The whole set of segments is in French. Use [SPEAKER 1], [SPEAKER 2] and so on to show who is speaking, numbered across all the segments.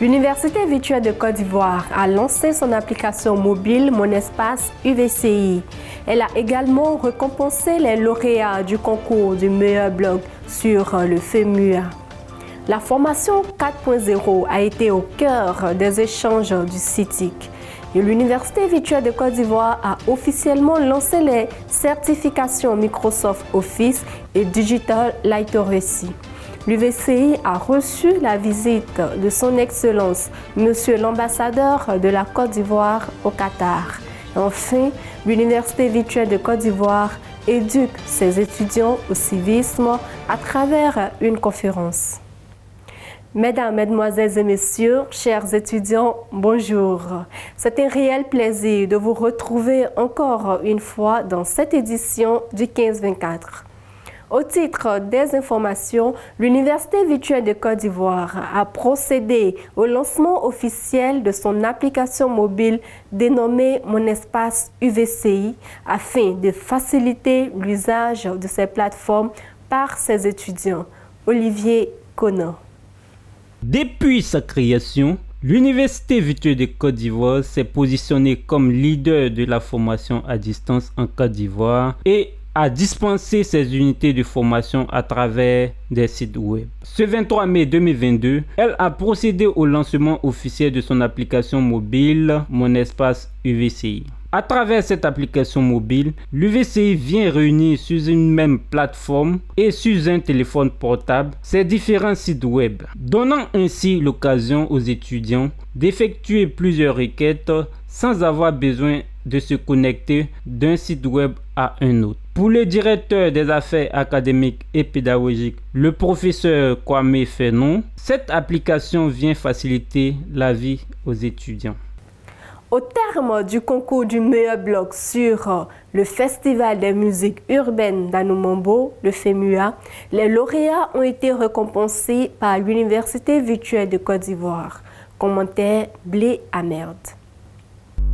[SPEAKER 1] L'Université virtuelle de Côte d'Ivoire a lancé son application mobile Mon Espace UVCI. Elle a également récompensé les lauréats du concours du meilleur blog sur le FEMUA. La formation 4.0 a été au cœur des échanges du CITIC. Et l'Université virtuelle de Côte d'Ivoire a officiellement lancé les certifications Microsoft Office et Digital Literacy. L'UVCI a reçu la visite de son Excellence, Monsieur l'ambassadeur de la Côte d'Ivoire au Qatar. Enfin, l'Université virtuelle de Côte d'Ivoire éduque ses étudiants au civisme à travers une conférence. Mesdames, Mesdemoiselles et Messieurs, chers étudiants, bonjour. C'est un réel plaisir de vous retrouver encore une fois dans cette édition du 15-24. Au titre des informations, l'Université virtuelle de Côte d'Ivoire a procédé au lancement officiel de son application mobile dénommée Mon Espace UVCI afin de faciliter l'usage de ces plateformes par ses étudiants. Olivier Conan.
[SPEAKER 2] Depuis sa création, l'Université virtuelle de Côte d'Ivoire s'est positionnée comme leader de la formation à distance en Côte d'Ivoire et a dispensé ses unités de formation à travers des sites web. Ce 23 mai 2022, elle a procédé au lancement officiel de son application mobile Mon Espace UVCI. À travers cette application mobile, l'UVCI vient réunir sur une même plateforme et sur un téléphone portable ces différents sites web, donnant ainsi l'occasion aux étudiants d'effectuer plusieurs requêtes sans avoir besoin de se connecter d'un site web à un autre. Pour le directeur des affaires académiques et pédagogiques, le professeur Kwame Fenon, cette application vient faciliter la vie aux étudiants.
[SPEAKER 1] Au terme du concours du meilleur blog sur le Festival des musiques urbaines d'Anoumambo, le FEMUA, les lauréats ont été récompensés par l'Université virtuelle de Côte d'Ivoire. Commentaire Blé Amerd.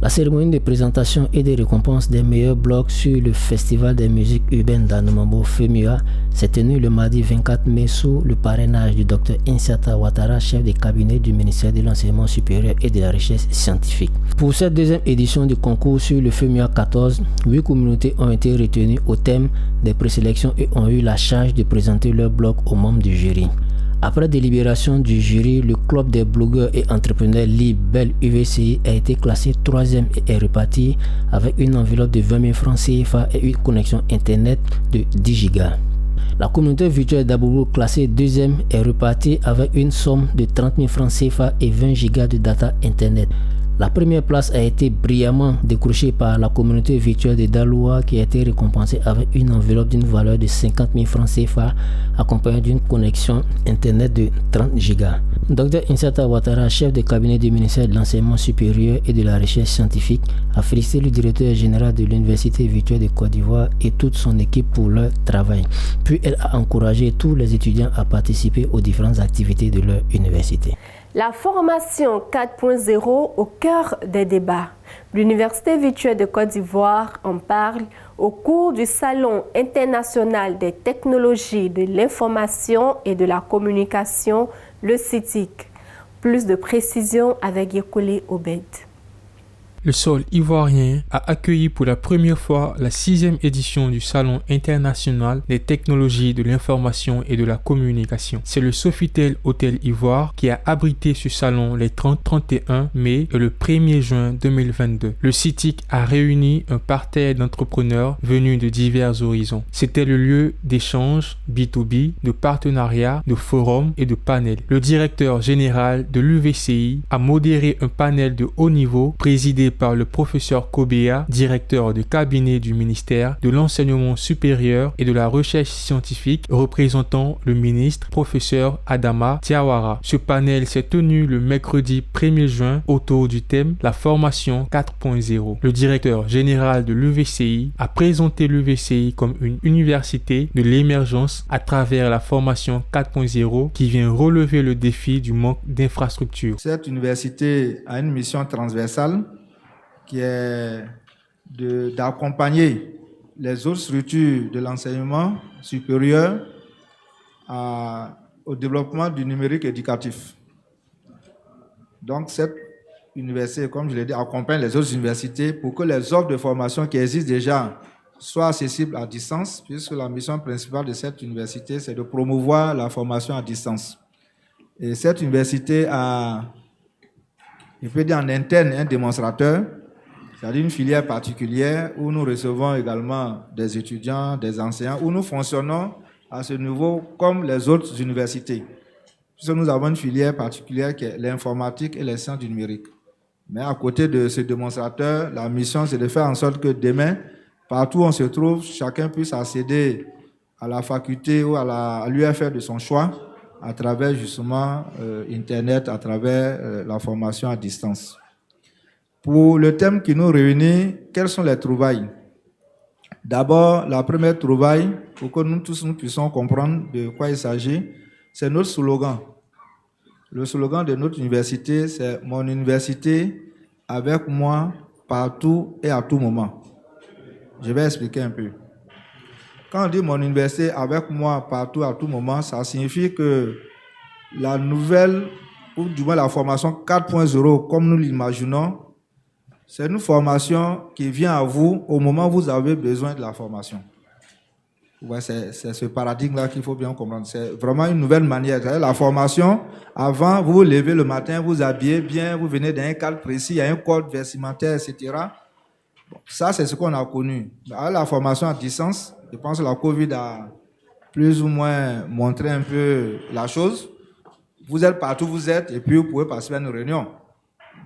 [SPEAKER 3] La cérémonie de présentation et de récompense des meilleurs blogs sur le Festival des musiques urbaines d'Anoumambo FEMUA s'est tenue le mardi 24 mai sous le parrainage du Dr Insiata Ouattara, chef de cabinet du ministère de l'Enseignement supérieur et de la Recherche scientifique. Pour cette deuxième édition du concours sur le FEMUA 14, 8 communautés ont été retenues au thème des présélections et ont eu la charge de présenter leurs blogs aux membres du jury. Après délibération du jury, le club des blogueurs et entrepreneurs libres Belle UVCI a été classé 3e et est reparti avec une enveloppe de 20 000 francs CFA et une connexion internet de 10 gigas. La communauté virtuelle d'Aboubou classée 2e est repartie avec une somme de 30 000 francs CFA et 20 gigas de data internet. La première place a été brillamment décrochée par la communauté virtuelle de Daloua qui a été récompensée avec une enveloppe d'une valeur de 50 000 francs CFA accompagnée d'une connexion internet de 30 gigas. Dr Insiata Ouattara, chef de cabinet du ministère de l'Enseignement supérieur et de la Recherche scientifique, a félicité le directeur général de l'Université virtuelle de Côte d'Ivoire et toute son équipe pour leur travail. Puis elle a encouragé tous les étudiants à participer aux différentes activités de leur université.
[SPEAKER 1] La formation 4.0 au cœur des débats. L'Université virtuelle de Côte d'Ivoire en parle au cours du Salon international des technologies de l'information et de la communication, le CITIC. Plus de précisions avec Yekoulé Obed.
[SPEAKER 4] Le sol ivoirien a accueilli pour la première fois la 6e édition du Salon international des technologies de l'information et de la communication. C'est le Sofitel Hôtel Ivoire qui a abrité ce salon les 30-31 mai et le 1er juin 2022. Le CITIC a réuni un parterre d'entrepreneurs venus de divers horizons. C'était le lieu d'échanges B2B, de partenariats, de forums et de panels. Le directeur général de l'UVCI a modéré un panel de haut niveau présidé par le professeur Kobea, directeur de cabinet du ministère de l'Enseignement supérieur et de la Recherche scientifique, représentant le ministre, professeur Adama Diawara. Ce panel s'est tenu le mercredi 1er juin autour du thème La formation 4.0. Le directeur général de l'UVCI a présenté l'UVCI comme une université de l'émergence à travers la formation 4.0 qui vient relever le défi du manque d'infrastructures.
[SPEAKER 5] Cette université a une mission transversale qui est d'accompagner les autres structures de l'enseignement supérieur au développement du numérique éducatif. Donc, cette université, comme je l'ai dit, accompagne les autres universités pour que les offres de formation qui existent déjà soient accessibles à distance, puisque la mission principale de cette université, c'est de promouvoir la formation à distance. Et cette université a, je peux dire en interne, un démonstrateur, c'est-à-dire une filière particulière où nous recevons également des étudiants, des enseignants, où nous fonctionnons à ce niveau comme les autres universités. Puisque nous avons une filière particulière qui est l'informatique et les sciences du numérique. Mais à côté de ce démonstrateur, la mission, c'est de faire en sorte que demain, partout où on se trouve, chacun puisse accéder à la faculté ou à l'UFR de son choix à travers justement Internet, à travers la formation à distance. Pour le thème qui nous réunit, quelles sont les trouvailles? D'abord, la première trouvaille, pour que nous tous nous puissions comprendre de quoi il s'agit, c'est notre slogan. Le slogan de notre université, c'est « Mon université avec moi partout et à tout moment ». Je vais expliquer un peu. Quand on dit « Mon université avec moi partout à tout moment », ça signifie que la nouvelle, ou du moins la formation 4.0, comme nous l'imaginons, c'est une formation qui vient à vous au moment où vous avez besoin de la formation. Ouais, c'est ce paradigme-là qu'il faut bien comprendre. C'est vraiment une nouvelle manière. La formation, avant, vous vous levez le matin, vous habillez bien, vous venez d'un cadre précis, il y a un code vestimentaire, etc. Bon, ça, c'est ce qu'on a connu. À la formation à distance, je pense que la COVID a plus ou moins montré un peu la chose. Vous êtes partout où vous êtes et puis vous pouvez participer à une réunion.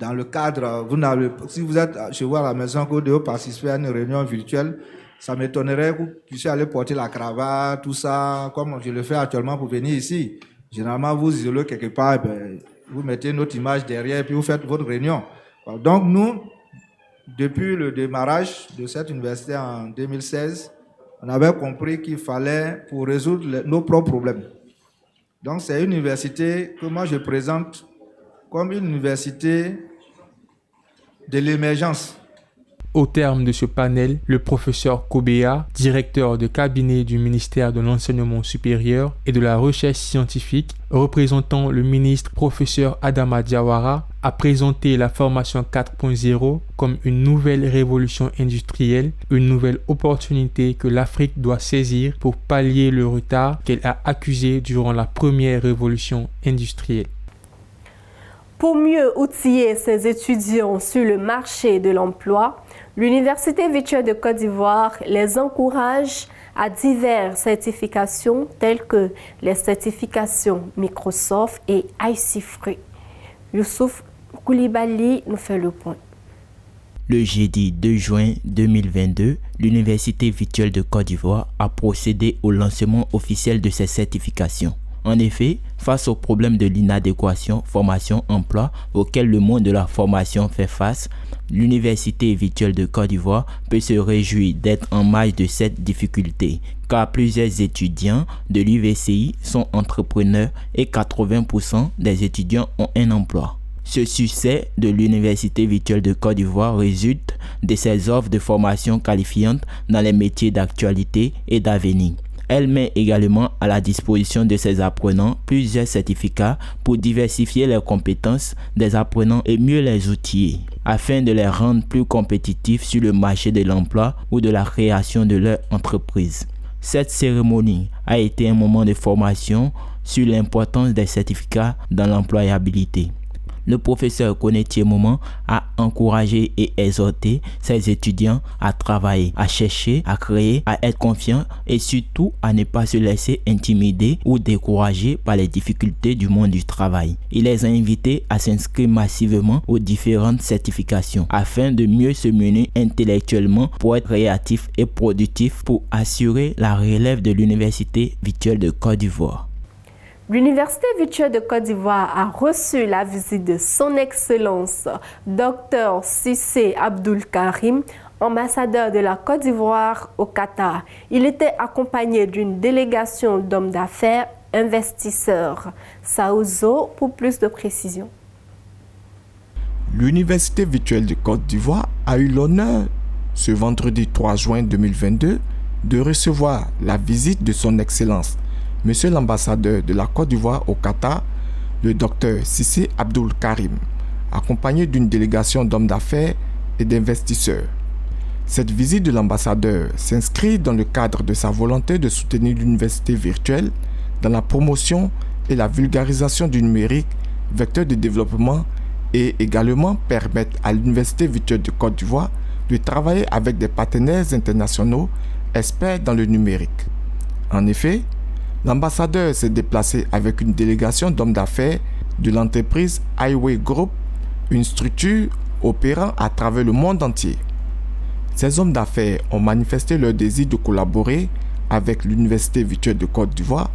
[SPEAKER 5] Dans le cadre, si vous êtes chez vous à la maison, que vous devez participer à une réunion virtuelle, ça m'étonnerait que vous puissiez aller porter la cravate, tout ça, comme je le fais actuellement pour venir ici. Généralement, vous isolez quelque part, vous mettez notre image derrière, puis vous faites votre réunion. Donc nous, depuis le démarrage de cette université en 2016, on avait compris qu'il fallait, pour résoudre nos propres problèmes. Donc c'est une université que moi je présente comme une université de l'émergence.
[SPEAKER 4] Au terme de ce panel, le professeur Kobea, directeur de cabinet du ministère de l'Enseignement supérieur et de la Recherche scientifique, représentant le ministre professeur Adama Diawara, a présenté la formation 4.0 comme une nouvelle révolution industrielle, une nouvelle opportunité que l'Afrique doit saisir pour pallier le retard qu'elle a accusé durant la première révolution industrielle.
[SPEAKER 1] Pour mieux outiller ses étudiants sur le marché de l'emploi, l'Université virtuelle de Côte d'Ivoire les encourage à diverses certifications telles que les certifications Microsoft et IC-Free. Youssouf Koulibaly nous fait le point.
[SPEAKER 6] Le jeudi 2 juin 2022, l'Université virtuelle de Côte d'Ivoire a procédé au lancement officiel de ces certifications. En effet, face au problème de l'inadéquation formation-emploi auquel le monde de la formation fait face, l'Université virtuelle de Côte d'Ivoire peut se réjouir d'être en marge de cette difficulté, car plusieurs étudiants de l'UVCI sont entrepreneurs et 80% des étudiants ont un emploi. Ce succès de l'Université virtuelle de Côte d'Ivoire résulte de ses offres de formation qualifiantes dans les métiers d'actualité et d'avenir. Elle met également à la disposition de ses apprenants plusieurs certificats pour diversifier les compétences des apprenants et mieux les outiller, afin de les rendre plus compétitifs sur le marché de l'emploi ou de la création de leur entreprise. Cette cérémonie a été un moment de formation sur l'importance des certificats dans l'employabilité. Le professeur Konetié Moment a encouragé et exhorté ses étudiants à travailler, à chercher, à créer, à être confiants et surtout à ne pas se laisser intimider ou décourager par les difficultés du monde du travail. Il les a invités à s'inscrire massivement aux différentes certifications afin de mieux se mener intellectuellement pour être créatifs et productifs pour assurer la relève de l'Université virtuelle de Côte d'Ivoire.
[SPEAKER 1] L'Université virtuelle de Côte d'Ivoire a reçu la visite de son Excellence Dr Cissé Abdoul Karim, ambassadeur de la Côte d'Ivoire au Qatar. Il était accompagné d'une délégation d'hommes d'affaires investisseurs. Saouzo pour plus de précisions.
[SPEAKER 7] L'Université virtuelle de Côte d'Ivoire a eu l'honneur, ce vendredi 3 juin 2022, de recevoir la visite de son Excellence Monsieur l'ambassadeur de la Côte d'Ivoire au Qatar, le Dr Cissé Abdoul Karim, accompagné d'une délégation d'hommes d'affaires et d'investisseurs. Cette visite de l'ambassadeur s'inscrit dans le cadre de sa volonté de soutenir l'université virtuelle dans la promotion et la vulgarisation du numérique, vecteur de développement, et également permettre à l'université virtuelle de Côte d'Ivoire de travailler avec des partenaires internationaux experts dans le numérique. En effet, l'ambassadeur s'est déplacé avec une délégation d'hommes d'affaires de l'entreprise Highway Group, une structure opérant à travers le monde entier. Ces hommes d'affaires ont manifesté leur désir de collaborer avec l'Université virtuelle de Côte d'Ivoire,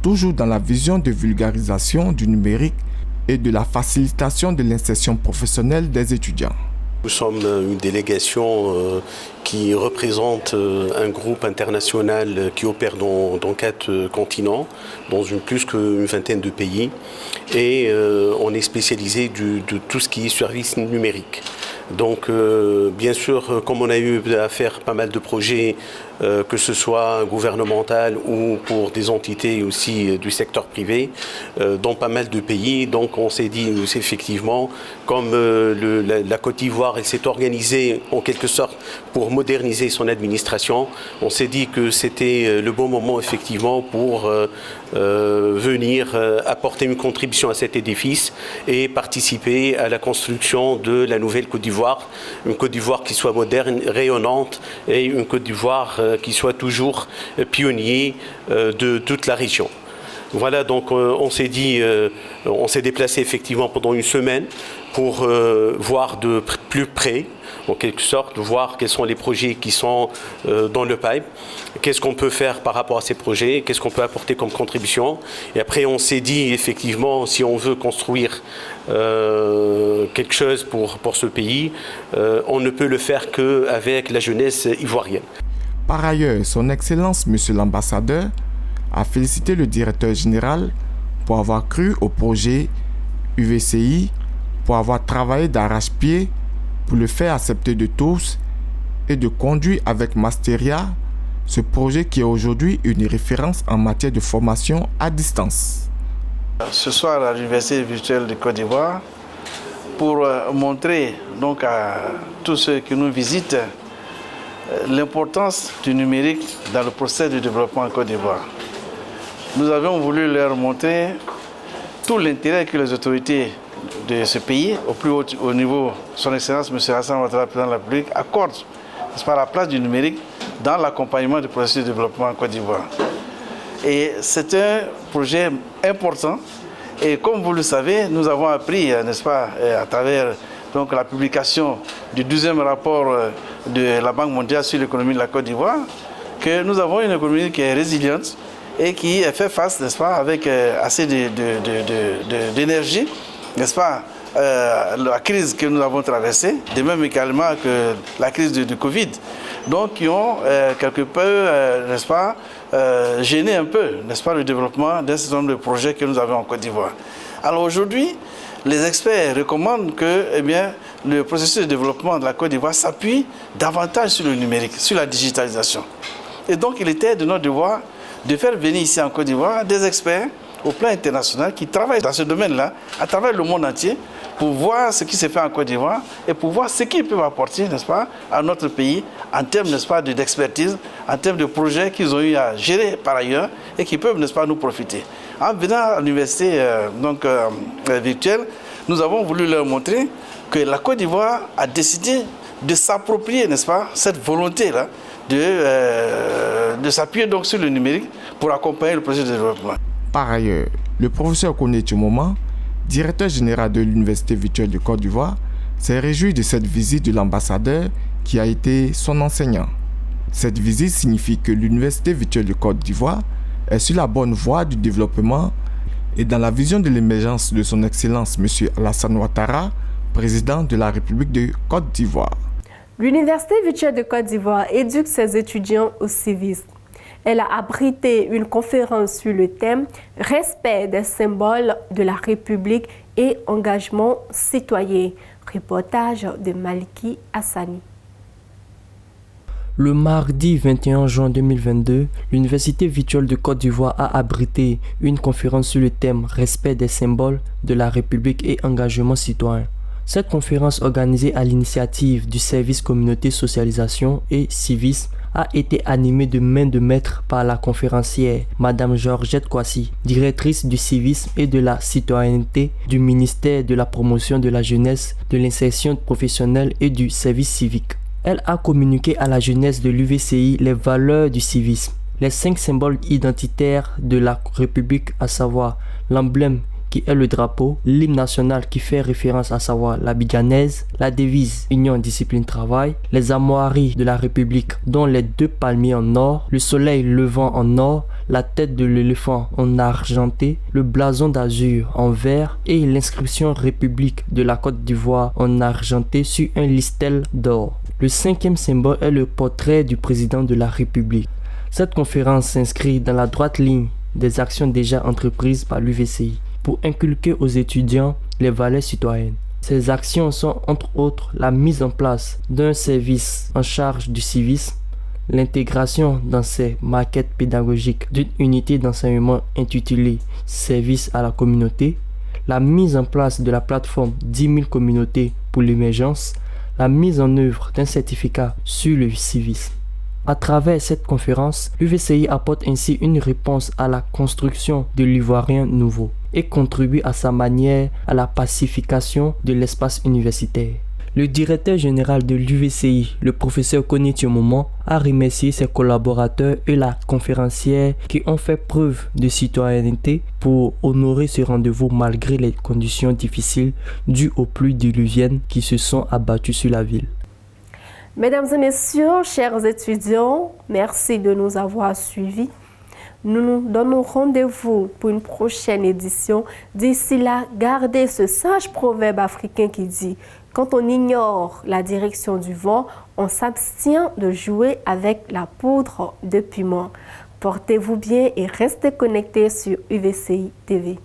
[SPEAKER 7] toujours dans la vision de vulgarisation du numérique et de la facilitation de l'insertion professionnelle des étudiants.
[SPEAKER 8] Nous sommes une délégation qui représente un groupe international qui opère dans 4 continents, dans plus qu'une vingtaine de pays. Et on est spécialisé de tout ce qui est service numérique. Donc bien sûr, comme on a eu à faire pas mal de projets, que ce soit gouvernemental ou pour des entités aussi du secteur privé, dans pas mal de pays. Donc on s'est dit effectivement, comme la Côte d'Ivoire elle s'est organisée en quelque sorte pour moderniser son administration, on s'est dit que c'était le bon moment effectivement pour venir apporter une contribution à cet édifice et participer à la construction de la nouvelle Côte d'Ivoire, une Côte d'Ivoire qui soit moderne, rayonnante et une Côte d'Ivoire qui soit toujours pionnier de toute la région. Voilà, donc on s'est dit, on s'est déplacé effectivement pendant une semaine pour voir de plus près, en quelque sorte, voir quels sont les projets qui sont dans le pipe, qu'est-ce qu'on peut faire par rapport à ces projets, qu'est-ce qu'on peut apporter comme contribution. Et après, on s'est dit, effectivement, si on veut construire quelque chose pour ce pays, on ne peut le faire qu'avec la jeunesse ivoirienne.
[SPEAKER 7] Par ailleurs, son Excellence, Monsieur l'ambassadeur, a félicité le directeur général pour avoir cru au projet UVCI, pour avoir travaillé d'arrache-pied pour le faire accepter de tous et de conduire avec Masteria ce projet qui est aujourd'hui une référence en matière de formation à distance.
[SPEAKER 9] Ce soir à l'Université virtuelle de Côte d'Ivoire, pour montrer donc à tous ceux qui nous visitent l'importance du numérique dans le processus de développement en Côte d'Ivoire. Nous avons voulu leur montrer tout l'intérêt que les autorités de ce pays, au plus haut niveau, son Excellence M. Alassane Ouattara, président de la République, accorde la place du numérique dans l'accompagnement du processus de développement en Côte d'Ivoire. Et c'est un projet important. Et comme vous le savez, nous avons appris, n'est-ce pas, à travers donc, la publication du 12e rapport de la Banque mondiale sur l'économie de la Côte d'Ivoire, que nous avons une économie qui est résiliente et qui fait face, n'est-ce pas, avec assez d'énergie, n'est-ce pas, la crise que nous avons traversée, de même également que la crise du Covid, donc qui ont quelque peu, n'est-ce pas, gêné un peu, n'est-ce pas, le développement d'un certain nombre de projets que nous avons en Côte d'Ivoire. Alors aujourd'hui, les experts recommandent que le processus de développement de la Côte d'Ivoire s'appuie davantage sur le numérique, sur la digitalisation. Et donc il était de notre devoir de faire venir ici en Côte d'Ivoire des experts au plan international qui travaillent dans ce domaine-là, à travers le monde entier, pour voir ce qui se fait en Côte d'Ivoire et pour voir ce qu'ils peuvent apporter, n'est-ce pas, à notre pays en termes, n'est-ce pas, d'expertise, en termes de projets qu'ils ont eu à gérer par ailleurs et qui peuvent, n'est-ce pas, nous profiter. En venant à l'université virtuelle, nous avons voulu leur montrer que la Côte d'Ivoire a décidé de s'approprier, n'est-ce pas, cette volonté-là de s'appuyer donc sur le numérique pour accompagner le projet de développement.
[SPEAKER 7] Par ailleurs, le professeur Koné Tchoumouma, directeur général de l'Université virtuelle de Côte d'Ivoire, s'est réjoui de cette visite de l'ambassadeur qui a été son enseignant. Cette visite signifie que l'Université virtuelle de Côte d'Ivoire est sur la bonne voie du développement et dans la vision de l'émergence de son Excellence M. Alassane Ouattara, président de la République de Côte d'Ivoire.
[SPEAKER 1] L'Université virtuelle de Côte d'Ivoire éduque ses étudiants au civisme. Elle a abrité une conférence sur le thème « Respect des symboles de la République et engagement citoyen ». Reportage de Maliki Hassani.
[SPEAKER 3] Le mardi 21 juin 2022, l'Université virtuelle de Côte d'Ivoire a abrité une conférence sur le thème « Respect des symboles de la République et engagement citoyen ».
[SPEAKER 10] Cette conférence organisée à l'initiative du service communauté socialisation et civisme a été animée de main de maître par la conférencière Madame Georgette Kwasi, directrice du civisme et de la citoyenneté du ministère de la promotion de la jeunesse, de l'insertion professionnelle et du service civique. Elle a communiqué à la jeunesse de l'UVCI les valeurs du civisme, les 5 symboles identitaires de la République, à savoir l'emblème qui est le drapeau, l'hymne national qui fait référence à savoir l'abidjanaise, la devise Union, Discipline, Travail, les armoiries de la République dont les 2 palmiers en or, le soleil levant en or, la tête de l'éléphant en argenté, le blason d'azur en vert et l'inscription République de la Côte d'Ivoire en argenté sur un listel d'or. Le 5e symbole est le portrait du président de la République. Cette conférence s'inscrit dans la droite ligne des actions déjà entreprises par l'UVCI pour inculquer aux étudiants les valeurs citoyennes. Ces actions sont entre autres la mise en place d'un service en charge du civisme, l'intégration dans ces maquettes pédagogiques d'une unité d'enseignement intitulée « Service à la communauté », la mise en place de la plateforme 10 000 communautés pour l'émergence, la mise en œuvre d'un certificat sur le civisme. À travers cette conférence, l'UVCI apporte ainsi une réponse à la construction de l'Ivoirien nouveau et contribue à sa manière à la pacification de l'espace universitaire. Le directeur général de l'UVCI, le professeur Koni Tiomomo, a remercié ses collaborateurs et la conférencière qui ont fait preuve de citoyenneté pour honorer ce rendez-vous malgré les conditions difficiles dues aux pluies diluviennes qui se sont abattues sur la ville.
[SPEAKER 1] Mesdames et messieurs, chers étudiants, merci de nous avoir suivis. Nous nous donnons rendez-vous pour une prochaine édition. D'ici là, gardez ce sage proverbe africain qui dit « Quand on ignore la direction du vent, on s'abstient de jouer avec la poudre de piment ». Portez-vous bien et restez connectés sur UVCI TV.